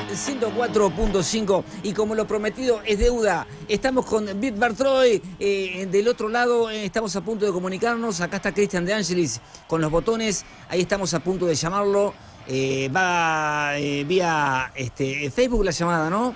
104.5 y como lo prometido es deuda, estamos con Bit Bartroy, del otro lado estamos a punto de comunicarnos, acá está Cristian De Angelis con los botones, ahí estamos a punto de llamarlo, va vía Facebook la llamada, ¿no?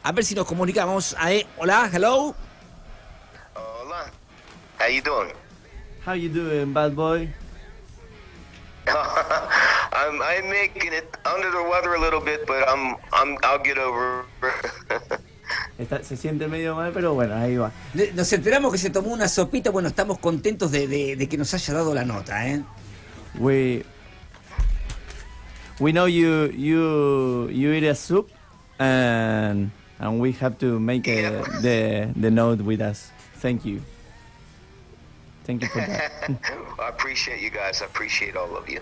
A ver si nos comunicamos. Hola, hello. Hola. How you doing? How you doing, bad boy? I'm making it under the weather a little bit, but I'll get over. Se siente medio mal, pero bueno, ahí va. Nos enteramos que se tomó una sopita, bueno, estamos contentos de que nos haya dado la nota, ¿eh? We know you eat a soup and we have to make the note with us. Thank you. Thank you for that. I appreciate you guys. I appreciate all of you.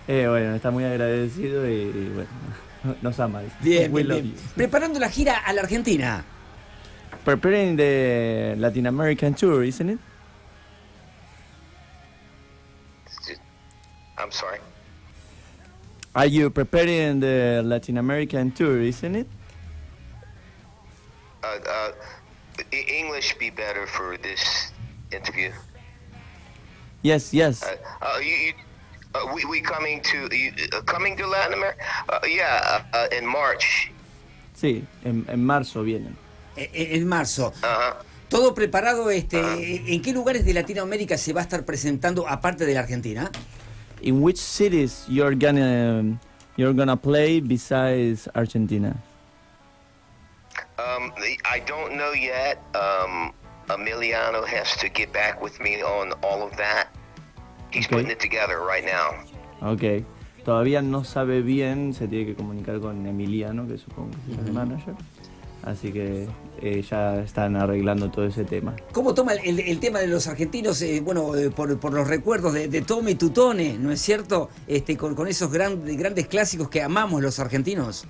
Bueno, está muy agradecido y bueno, nos ama. Bien, We bien, love bien. you. Preparando la gira a la Argentina. Preparing the Latin American tour, isn't it? I'm sorry. Are you preparing the Latin American tour, isn't it? English be better for this interview. Yes. We coming to Latin America? In March. Sí, en marzo vienen. En marzo. Uh-huh. Todo preparado, ¿en qué lugares de Latinoamérica se va a estar presentando aparte de la Argentina? In which cities you're gonna play besides Argentina? I don't know yet. Emiliano has to get back with me on all of that. He's putting it together right now. Okay. Todavía no sabe bien, se tiene que comunicar con Emiliano, que supongo que es el manager. Así que ya están arreglando todo ese tema. ¿Cómo toma el tema de los argentinos, por los recuerdos de Tommy Tutone, ¿no es cierto? Con esos grandes clásicos que amamos los argentinos.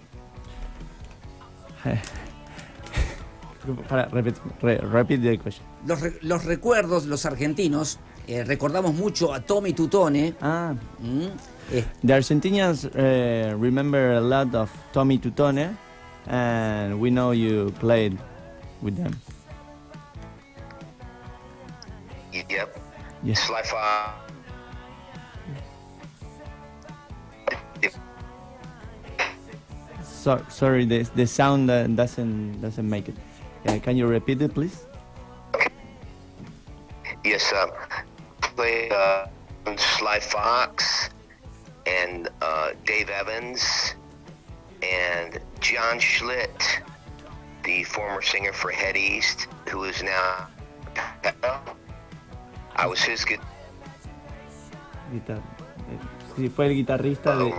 Para, repeat the question. Los recuerdos, los argentinos, recordamos mucho a Tommy Tutone. The Argentinians remember a lot of Tommy Tutone, and we know you played with them. Yep. Yes. Sly Sorry, the sound doesn't make it. Can you repeat it, please? Yes, played Sly Fox and Dave Evans and John Schlitt, the former singer for Head East, who is now. I was his Sí, fue el guitarrista de.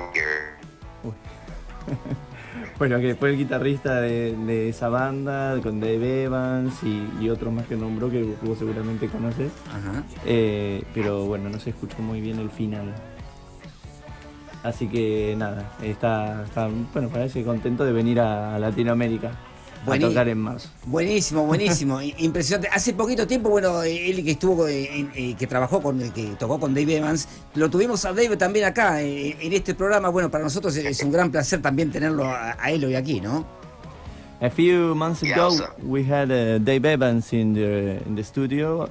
Bueno, que fue el guitarrista de esa banda, con Dave Evans y otros más que nombró que vos seguramente conoces. Ajá. Pero bueno, no se escuchó muy bien el final. Así que nada, está bueno, parece contento de venir a Latinoamérica a tocar en marzo. Buenísimo, impresionante. Hace poquito tiempo, bueno, él que estuvo, que trabajó que tocó con Dave Evans, lo tuvimos a Dave también acá, en este programa. Bueno, para nosotros es un gran placer también tenerlo a él hoy aquí, ¿no? A few months ago, we had Dave Evans in the studio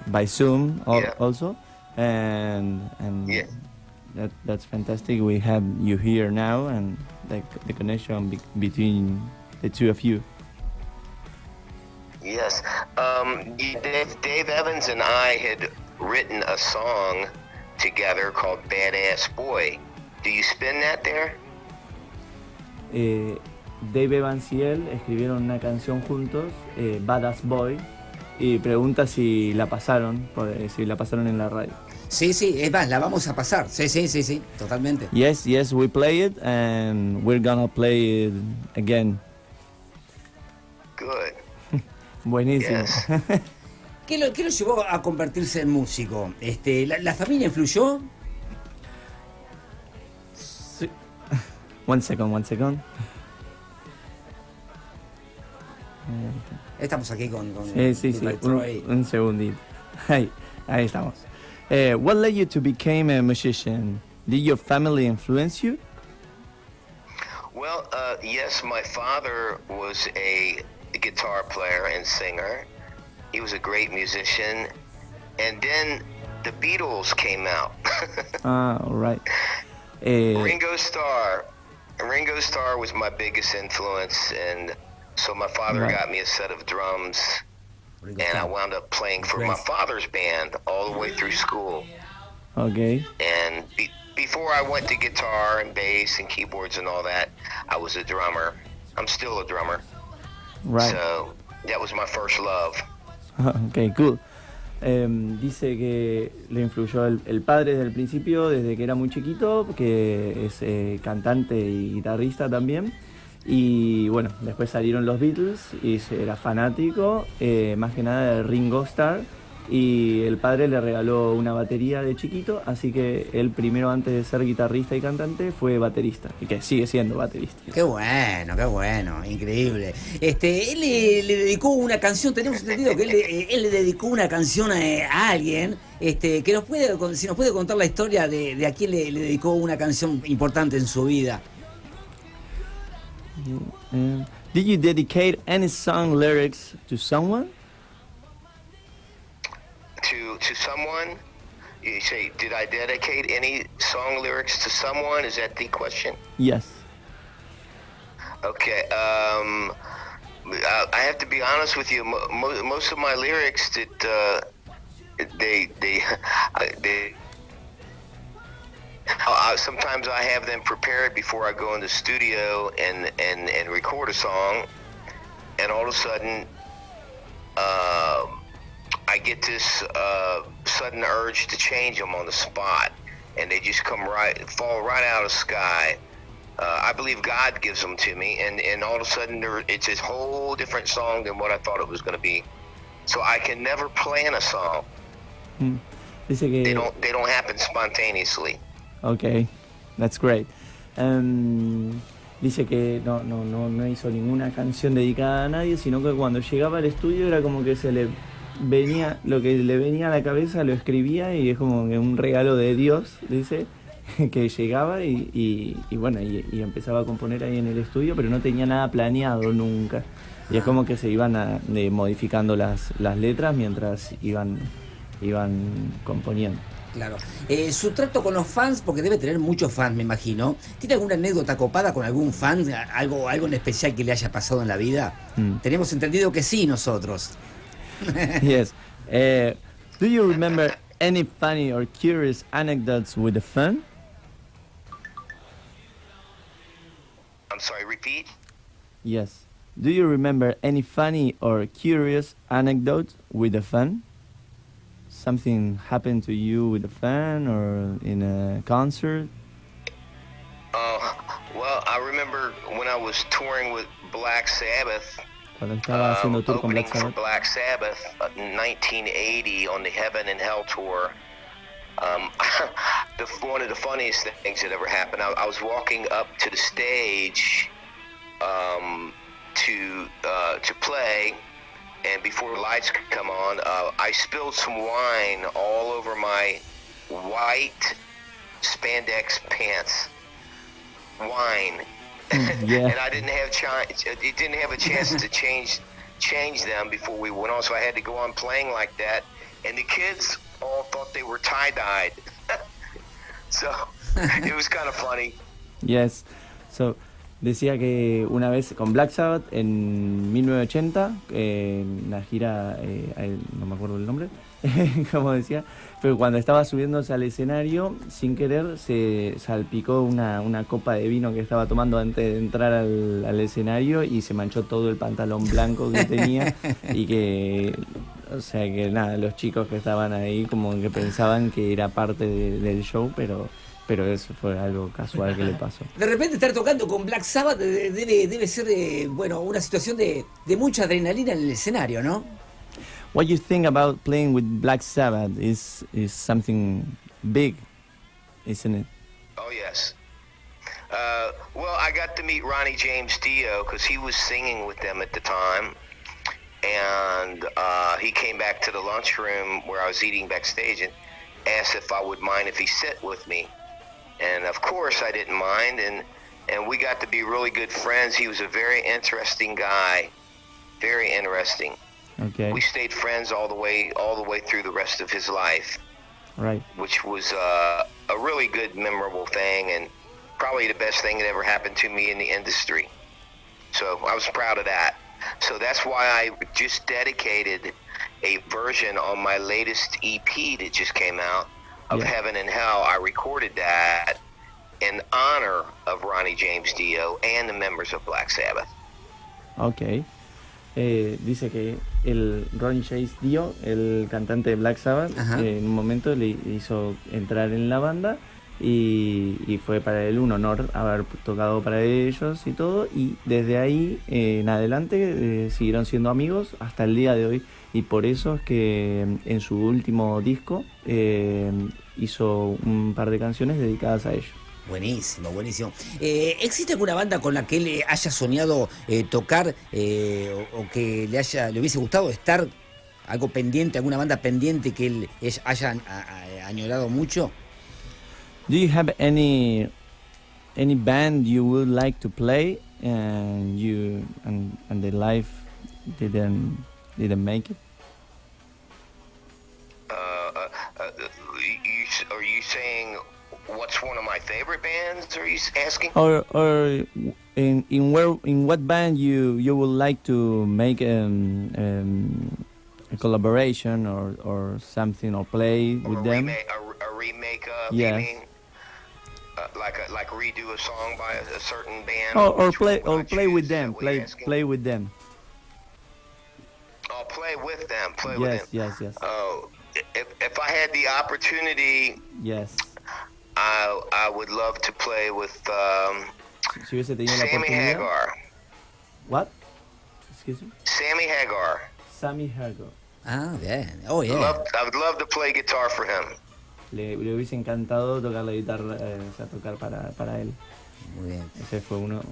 by Zoom also, and that's fantastic. We have you here now, and the connection between the two of you. Yes. Dave Evans and I had written a song together called Badass Boy. Do you spin that there? Dave Evans y él escribieron una canción juntos, Badass Boy, y pregunta si la pasaron en la radio. Sí, es más, la vamos a pasar. Sí, totalmente. Yes, we play it and we're gonna play it again. Good. Buenísimo. Yes. ¿Qué lo llevó a convertirse en músico? ¿La familia influyó? Sí. One second. Estamos aquí con Sí. Un segundito. Ahí estamos. What led you to become a musician? Did your family influence you? Well, yes, my father was a guitar player and singer. He was a great musician. And then the Beatles came out. All right. Ringo Starr. Ringo Starr was my biggest influence, and so my father Right. got me a set of drums, Ringo and I Starr. wound up playing for my Great. father's band all the way through school. Okay. And before I went to guitar and bass and keyboards and all that, I was a drummer. I'm still a drummer. Right. So that was my first love. Okay, cool. Dice que le influyó el padre desde el principio, desde que era muy chiquito, que es cantante y guitarrista también. Y bueno, después salieron los Beatles y era fanático, más que nada de Ringo Starr. Y el padre le regaló una batería de chiquito, así que él primero, antes de ser guitarrista y cantante, fue baterista, y que sigue siendo baterista. Qué bueno, increíble. Él le dedicó una canción, tenemos entendido que él le dedicó una canción a alguien, que si nos puede contar la historia de a quién le dedicó una canción importante en su vida. Did you dedicate any song lyrics to someone? To someone, you say, did I dedicate any song lyrics to someone? Is that the question? Yes. Okay. I have to be honest with you. Most of my lyrics that sometimes I have them prepared before I go in the studio and record a song, and all of a sudden, I get this sudden urge to change them on the spot, and they just fall right out of the sky. I believe God gives them to me, and all of a sudden it's a whole different song than what I thought it was going to be. So I can never plan a song. Dice que They don't happen spontaneously. Okay, that's great. Dice que no hizo ninguna canción dedicada a nadie, sino que cuando llegaba al estudio era como que se le venía, lo que le venía a la cabeza lo escribía, y es como que un regalo de Dios, dice, que llegaba y bueno, y empezaba a componer ahí en el estudio, pero no tenía nada planeado nunca. Y es como que se iban modificando las letras mientras iban componiendo. Claro. Su trato con los fans, porque debe tener muchos fans, me imagino. ¿Tiene alguna anécdota copada con algún fan? ¿Algo en especial que le haya pasado en la vida? Tenemos entendido que sí, nosotros. Yes. Do you remember any funny or curious anecdotes with a fan? I'm sorry, repeat? Yes. Do you remember any funny or curious anecdotes with a fan? Something happened to you with a fan or in a concert? Well, I remember when I was touring with Black Sabbath, Cuando estaba haciendo tour con opening Black for Sabbath. Black Sabbath in 1980 on the Heaven and Hell tour. One of the funniest things that ever happened, I was walking up to the stage to play, and before the lights could come on, I spilled some wine all over my white spandex pants. Wine. Yeah. And I didn't have a chance to change them before we went on, so I had to go on playing like that, and the kids all thought they were tie-dyed. So it was kind of funny. Yes. So, decía que una vez con Black Sabbath en 1980, en la gira, no me acuerdo el nombre, como decía, pero cuando estaba subiéndose al escenario, sin querer se salpicó una copa de vino que estaba tomando antes de entrar al escenario, y se manchó todo el pantalón blanco que tenía, y que, o sea que nada, los chicos que estaban ahí como que pensaban que era parte del show, pero eso fue algo casual que le pasó. De repente estar tocando con Black Sabbath debe ser, una situación de mucha adrenalina en el escenario, ¿no? What you think about playing with Black Sabbath is something big, isn't it? Oh, yes. Well, I got to meet Ronnie James Dio because he was singing with them at the time. And he came back to the lunchroom where I was eating backstage and asked if I would mind if he sit with me. And of course I didn't mind, and and we got to be really good friends. He was a very interesting guy, very interesting. Okay. We stayed friends all the way through the rest of his life. Right. Which was a really good, memorable thing, and probably the best thing that ever happened to me in the industry. So I was proud of that. So that's why I just dedicated a version on my latest EP that just came out of Heaven and Hell. I recorded that in honor of Ronnie James Dio and the members of Black Sabbath. Okay. Dice que el Ronnie James Dio, el cantante de Black Sabbath, en un momento le hizo entrar en la banda y fue para él un honor haber tocado para ellos y todo, y desde ahí en adelante siguieron siendo amigos hasta el día de hoy, y por eso es que en su último disco hizo un par de canciones dedicadas a ellos. Buenísimo, buenísimo. ¿Existe alguna banda con la que él haya soñado tocar o que le hubiese gustado estar, algo pendiente, alguna banda pendiente que él haya añorado mucho? Do you have any band you would like to play and the life didn't make it? Are you saying what's one of my favorite bands? Are you asking? Or in what band you would like to make a collaboration or something, or play with them? A remake of? Yes. You mean? Like redo a song by a certain band? Or play with them. Play with them. Oh, play with them. Yes. Oh, if I had the opportunity, yes, I would love to play with si hubiese tenido la Sammy oportunidad. Hagar. What? Excuse me? Sammy Hagar. Sammy Hagar. Ah, bien. Oh, yeah. I would love to play guitar for him. Le hubiese encantado tocar la guitarra, tocar para él. Muy bien. Ese fue uno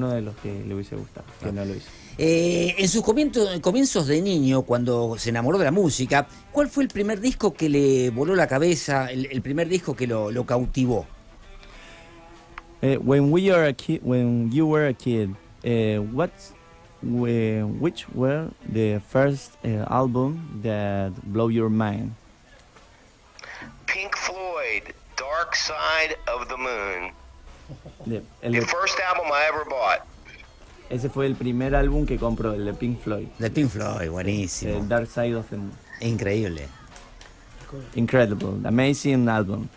de los que le hubiese gustado, que no lo hizo. En sus comienzos de niño, cuando se enamoró de la música, ¿cuál fue el primer disco que le voló la cabeza, el primer disco que lo cautivó? When you were a kid, which were the first album that blew your mind? Pink Floyd, Dark Side of the Moon. The first album I ever bought. Ese fue el primer álbum que compró, el de Pink Floyd. De Pink Floyd, buenísimo. El Dark Side of the Moon. Increíble. Incredible, amazing album.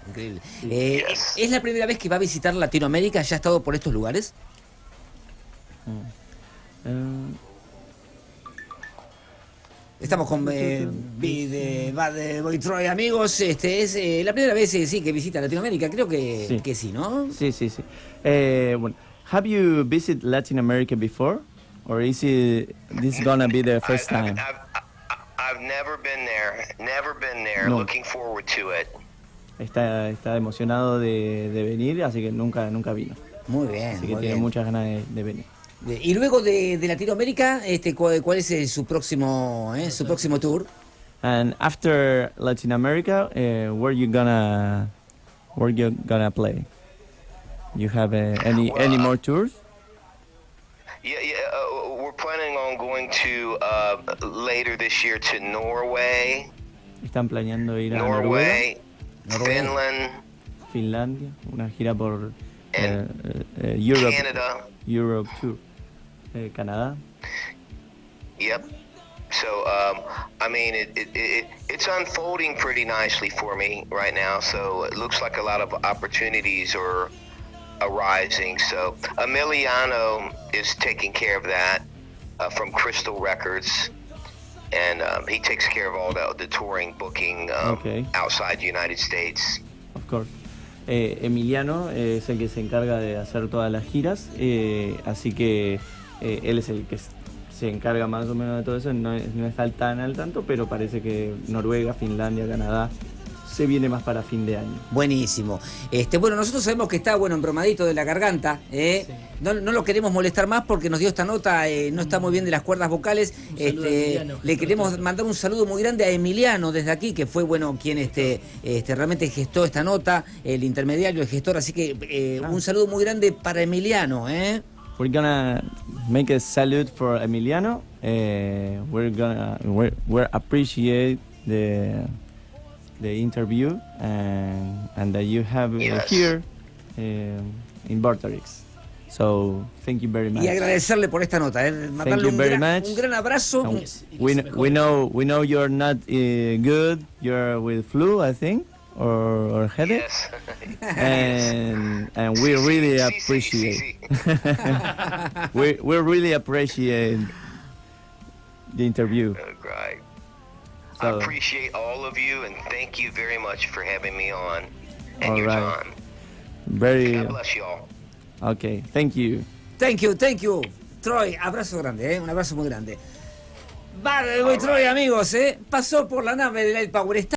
Increíble. ¿Es la primera vez que va a visitar Latinoamérica? ¿Ya ha estado por estos lugares? Estamos con Boy Troy, amigos. Es la primera vez que visita Latinoamérica. Creo que sí, ¿no? Sí. Bueno, have you visited Latin America before, or is this gonna be the first time? I've never been there. No. Looking forward to it. Está emocionado de venir, así que nunca vino. Muy bien. Así que tiene muchas ganas de venir. Y luego de Latinoamérica, ¿cuál es su próximo tour? And after Latin America, where you gonna play? You have any more tours? Yeah. We're planning on going to later this year to Norway. Están planeando ir a Norway, Finland, Finlandia, una gira por Europe Tour. Canadá. Yep. So, I mean, it's unfolding pretty nicely for me right now. So it looks like a lot of opportunities are arising. So Emiliano is taking care of that from Crystal Records, and he takes care of all the touring booking outside the United States. Of course. Emiliano es el que se encarga de hacer todas las giras, así que él es el que se encarga más o menos de todo eso. No está tan al tanto, pero parece que Noruega, Finlandia, Canadá se viene más para fin de año. Buenísimo. Bueno, nosotros sabemos que está embromadito de la garganta. Sí. No lo queremos molestar más porque nos dio esta nota, no está muy bien de las cuerdas vocales. Le queremos mandar un saludo muy grande a Emiliano desde aquí, que fue quien realmente gestó esta nota, el intermediario, el gestor. Así que un saludo muy grande para Emiliano. We're gonna make a salute for Emiliano. We're appreciate the interview and that you have here in Vorterix. So thank you very much. Y agradecerle por esta nota, mandarle un gran abrazo. We know you're not good. You're with flu, I think, or headache. Yes. and we really appreciate. we really appreciate the interview. Great. So, I appreciate all of you and thank you very much for having me on and your time. God bless you all. Okay, thank you. Thank you. Troy, abrazo grande, un abrazo muy grande. Troy, amigos, pasó por la nave del Power.